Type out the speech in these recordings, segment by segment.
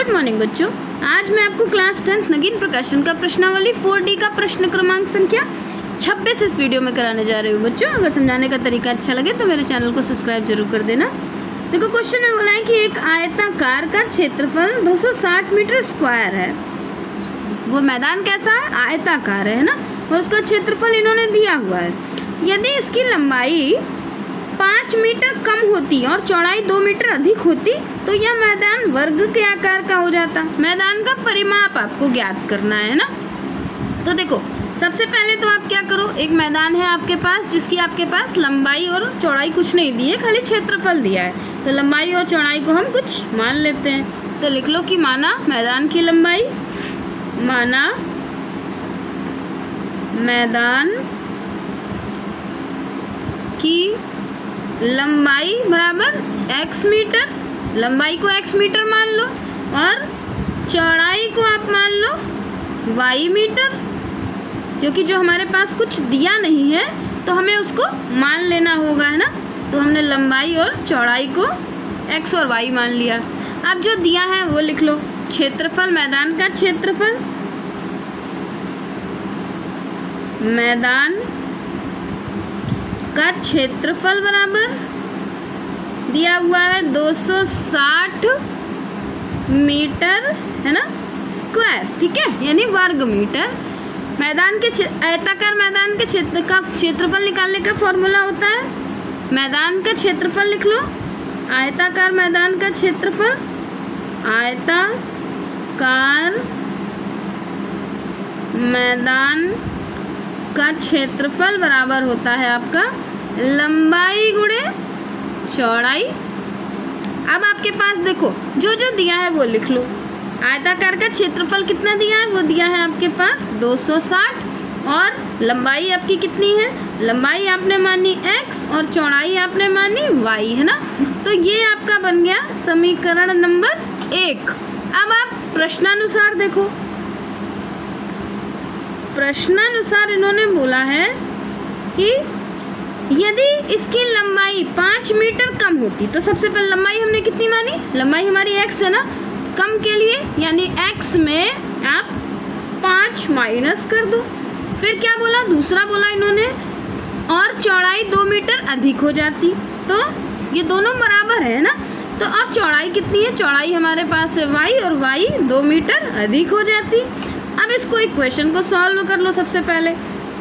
Good morning बच्चों। आज मैं आपको क्लास 10 नगीन प्रकाशन का प्रश्नावली 4D का प्रश्न क्रमांक संख्या 26 इस वीडियो में कराने जा रही हूँ। बच्चों अगर समझाने का तरीका अच्छा लगे तो मेरे चैनल को सब्सक्राइब जरूर कर देना। देखो क्वेश्चन में बोला है कि एक आयताकार का क्षेत्रफल 260 मीटर स्क्वायर है। वो मैदान कैसा है? आयताकार है ना, और उसका क्षेत्रफल इन्होंने दिया हुआ है। यदि इसकी लंबाई 5 मीटर कम होती और चौड़ाई 2 मीटर अधिक होती तो यह मैदान वर्ग के आकार का हो जाता। मैदान का परिमाप आपको ज्ञात करना है ना। तो देखो सबसे पहले तो आप क्या करो, एक मैदान है आपके पास जिसकी आपके पास लंबाई और चौड़ाई कुछ नहीं दी है, खाली क्षेत्रफल दिया है। तो लंबाई और चौड़ाई को हम कुछ मान लेते हैं। तो लिख लो कि माना मैदान की लंबाई, माना मैदान की लंबाई बराबर x मीटर, लंबाई को x मीटर मान लो और चौड़ाई को आप मान लो y मीटर, क्योंकि जो हमारे पास कुछ दिया नहीं है तो हमें उसको मान लेना होगा, है ना। तो हमने लंबाई और चौड़ाई को x और y मान लिया। अब जो दिया है वो लिख लो। क्षेत्रफल, मैदान का क्षेत्रफल, मैदान का क्षेत्रफल बराबर दिया हुआ है 260 मीटर, है ना, स्क्वायर, ठीक है, यानी वर्ग मीटर। मैदान के आयताकार मैदान के क्षेत्र का क्षेत्रफल निकालने का फॉर्मूला होता है, मैदान का क्षेत्रफल लिख लो। आयताकार मैदान का क्षेत्रफल, आयताकार मैदान का क्षेत्रफल बराबर होता है आपका लंबाई गुणे चौड़ाई। अब आपके पास देखो जो जो दिया है वो लिख लो। आयताकार का क्षेत्रफल कितना दिया है? वो दिया है आपके पास 260 और लंबाई आपकी कितनी है? लंबाई आपने मानी x और चौड़ाई आपने मानी y, है ना। तो ये आपका बन गया समीकरण नंबर 1। अब आप प्रश्नानुसार देखो, प्रश्नानुसार इन्होंने बोला है कि यदि इसकी लंबाई 5 मीटर कम होती, तो सबसे पहले लंबाई हमने कितनी मानी? लंबाई हमारी x है ना, कम के लिए यानी x में आप 5 माइनस कर दो। फिर क्या बोला? दूसरा बोला इन्होंने और चौड़ाई 2 मीटर अधिक हो जाती, तो ये दोनों बराबर है ना। तो अब चौड़ाई कितनी है? चौड़ाई हमारे पास है y और y 2 मीटर अधिक हो जाती। अब इसको इक्वेशन को सॉल्व कर लो। सबसे पहले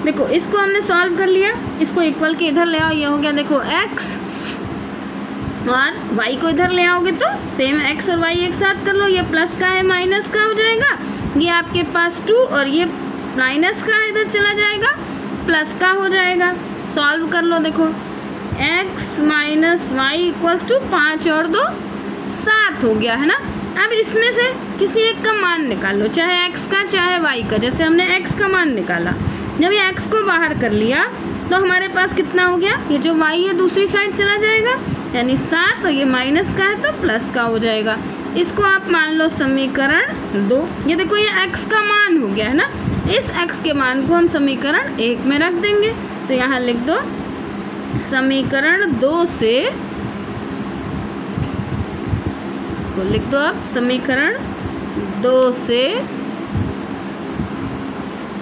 देखो इसको हमने सॉल्व कर लिया, इसको इक्वल के इधर ले आओ, ये हो गया देखो x और y को इधर ले आओगे तो सेम x और y एक साथ कर लो। ये प्लस का है माइनस का हो जाएगा, ये आपके पास 2 और ये माइनस का इधर चला जाएगा प्लस का हो जाएगा। सॉल्व कर लो, देखो x minus y equals to 5 और 2 7 हो गया, है ना। अब इसमें से किसी एक का मान निकाल लो, चाहे x का चाहे y का। जैसे हमने x का मान निकाला, जब ये x को बाहर कर लिया तो हमारे पास कितना हो गया? ये जो y है दूसरी साइड चला जाएगा यानी 7, और ये माइनस का है तो प्लस का हो जाएगा। इसको आप मान लो समीकरण 2। ये देखो ये x का मान हो गया, है ना। इस x के मान को हम समीकरण 1 में रख देंगे। तो यहाँ लिख दो समीकरण 2 से, तो लिख दो आप समीकरण 2 से,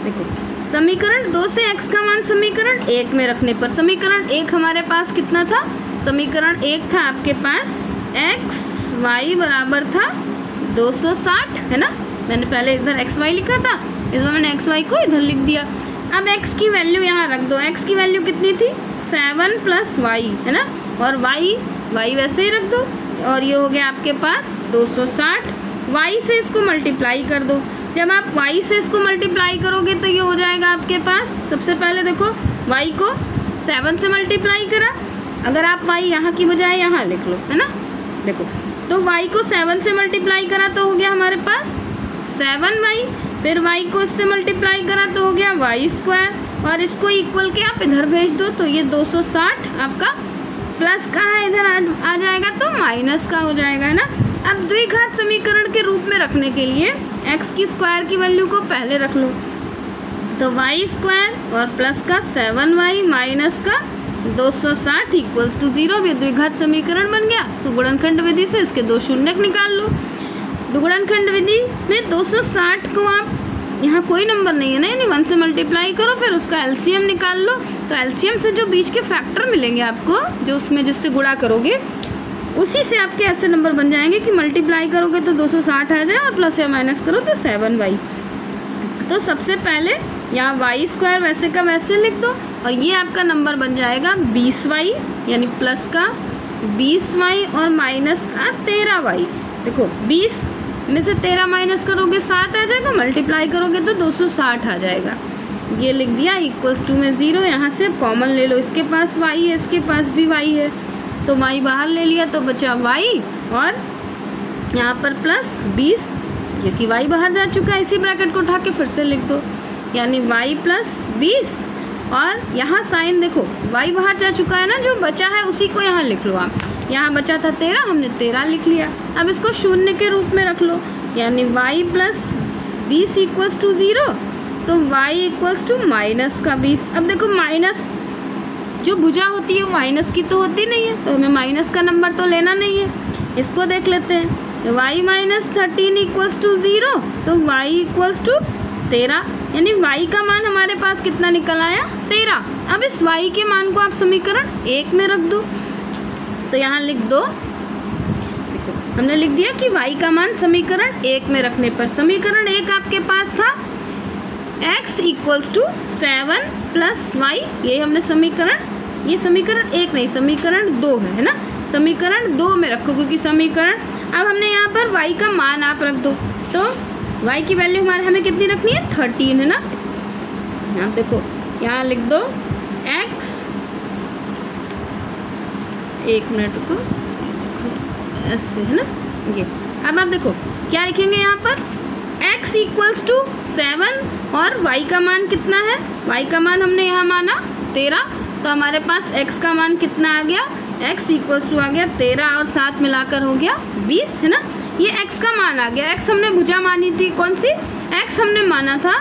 देखो समीकरण 2 से x का मान समीकरण 1 में रखने पर, समीकरण 1 हमारे पास कितना था? समीकरण 1 था आपके पास x y बराबर था 260, है ना। मैंने पहले इधर x y लिखा था, इस बार मैंने x y को इधर लिख दिया। अब x की वैल्यू यहाँ रख दो। x की वैल्यू कितनी थी? 7 + y, है ना, और y वैसे ही रख दो। और ये हो गया आपके पास 260। y से इसको मल्टीप्लाई कर दो। जब आप y से इसको मल्टीप्लाई करोगे तो ये हो जाएगा आपके पास, सबसे पहले देखो y को 7 से मल्टीप्लाई करा, अगर आप y यहाँ की बजाय यहाँ लिख लो, है ना। देखो तो y को 7 से मल्टीप्लाई करा तो हो गया हमारे पास 7y, फिर y को इससे मल्टीप्लाई करा तो हो गया y², और इसको इक्वल के आप इधर भेज दो तो ये 260 आपका प्लस का है, इधर आ जाएगा तो माइनस का हो जाएगा, है ना। अब द्विघात समीकरण के रूप में रखने के लिए x की स्क्वायर की वैल्यू को पहले रख लो, तो y² और प्लस का 7y माइनस का 260 इक्वल्स टू 0 भी द्विघात समीकरण बन गया। सो गुणनखंड विधि से इसके 2 शून्यक निकाल लो। गुणनखंड विधि में 260 को आप, यहाँ कोई नंबर नहीं है ना, यानी 1 से मल्टीप्लाई करो, फिर उसका एलसीएम निकाल लो। तो एलसीएम से जो बीच के फैक्टर मिलेंगे आपको, जो उसमें जिससे गुणा करोगे, उसी से आपके ऐसे नंबर बन जाएंगे कि मल्टीप्लाई करोगे तो 260 आ जाए और प्लस या माइनस करो तो 7y। तो सबसे पहले यहाँ y² वैसे का वैसे लिख दो और ये आपका नंबर बन जाएगा 20y, यानी प्लस का 20y और माइनस का 13y। देखो 20 में से 13 माइनस करोगे 7 आ जाएगा, मल्टीप्लाई करोगे तो 260 आ जाएगा। ये लिख दिया इक्वल्स टू में 0। यहाँ से कॉमन ले लो, इसके पास y है, इसके पास भी y है, तो y बाहर ले लिया तो बचा y और यहाँ पर प्लस 20, ये कि y बाहर जा चुका है, इसी ब्रैकेट को उठा के फिर से लिख दो, यानी y प्लस 20 और यहाँ साइन देखो y बाहर जा चुका है ना, जो बचा है उसी को यहाँ लिख लो आप। यहाँ बचा था 13, हमने 13 लिख लिया। अब इसको शून्य के रूप में रख लो, यानी y प्लस 20 इक्वल्स टू 0, तो y इक्वल्स टू माइनस का 20। अब देखो माइनस जो भुजा होती है वो माइनस की तो होती नहीं है, तो हमें माइनस का नंबर तो लेना नहीं है। इसको देख लेते हैं, तो y माइनस 13 इक्वल्स टू 0, तो y इक्वल्स टू 13, यानी y का मान हमारे पास कितना निकल आया 13। अब इस y के मान को आप समीकरण 1 में रख दो, तो यहाँ लिख दो, देखो हमने लिख दिया कि y का मान समीकरण 1 में रखने पर, समीकरण 1 आपके पास था x equals to 7 plus y, ये हमने समीकरण, ये समीकरण 1 नहीं समीकरण 2 है ना, समीकरण 2 में रखो, क्योंकि समीकरण, अब हमने यहाँ पर y का मान आप रख दो, तो y की वैल्यू हमें कितनी रखनी है 13 है ना। यहाँ देखो यहाँ लिख दो x, एक मिनट को ऐसे है ना ये। अब आप देखो क्या लिखेंगे यहाँ पर, x इक्वल्स टू 7 और y का मान कितना है, y का मान हमने यहाँ माना 13, तो हमारे पास x का मान कितना आ गया, x इक्वल्स टू आ गया 13 और 7 मिलाकर हो गया 20 है ना। ये x का मान आ गया, x हमने भुजा मानी थी, कौन सी, x हमने माना था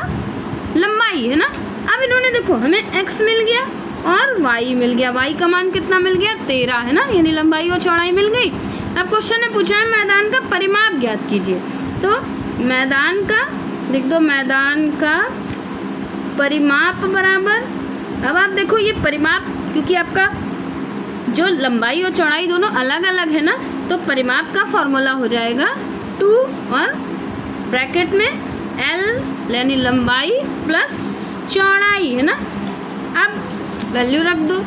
लंबाई है ना। अब इन्होंने देखो हमें x मिल गया और y मिल गया, y का मान कितना मिल गया 13 है ना, यानी लंबाई और चौड़ाई मिल गई। अब क्वेश्चन ने पूछा है मैदान का परिमाप ज्ञात कीजिए, तो मैदान का लिख दो, मैदान का परिमाप बराबर, अब आप देखो ये परिमाप, क्योंकि आपका जो लंबाई और चौड़ाई दोनों अलग अलग है ना, तो परिमाप का फॉर्मूला हो जाएगा 2 और ब्रैकेट में l यानी लंबाई प्लस चौड़ाई है ना। अब वैल्यू रख दो,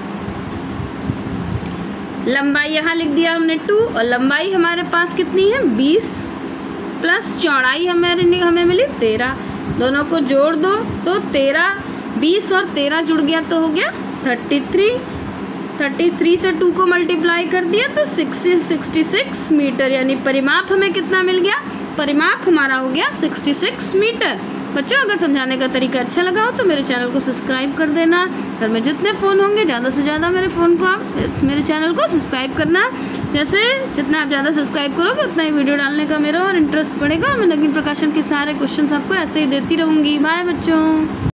लंबाई यहाँ लिख दिया हमने 2 और लंबाई हमारे पास कितनी है 20 प्लस चौड़ाई हमें मिली 13, दोनों को जोड़ दो तो 13, 20 और 13 जुड़ गया तो हो गया 33, 33 से 2 को मल्टीप्लाई कर दिया तो 66 मीटर, यानी परिमाप हमें कितना मिल गया, परिमाप हमारा हो गया 66 मीटर। बच्चों अगर समझाने का तरीका अच्छा लगा हो तो मेरे चैनल को सब्सक्राइब कर देना, घर में जितने फ़ोन होंगे ज़्यादा से ज़्यादा मेरे चैनल को सब्सक्राइब करना, जैसे जितना आप ज़्यादा सब्सक्राइब करोगे उतना ही वीडियो डालने का मेरा और इंटरेस्ट बढ़ेगा। मैं नवीन प्रकाशन के सारे क्वेश्चंस आपको ऐसे ही देती रहूँगी। बाय बच्चों।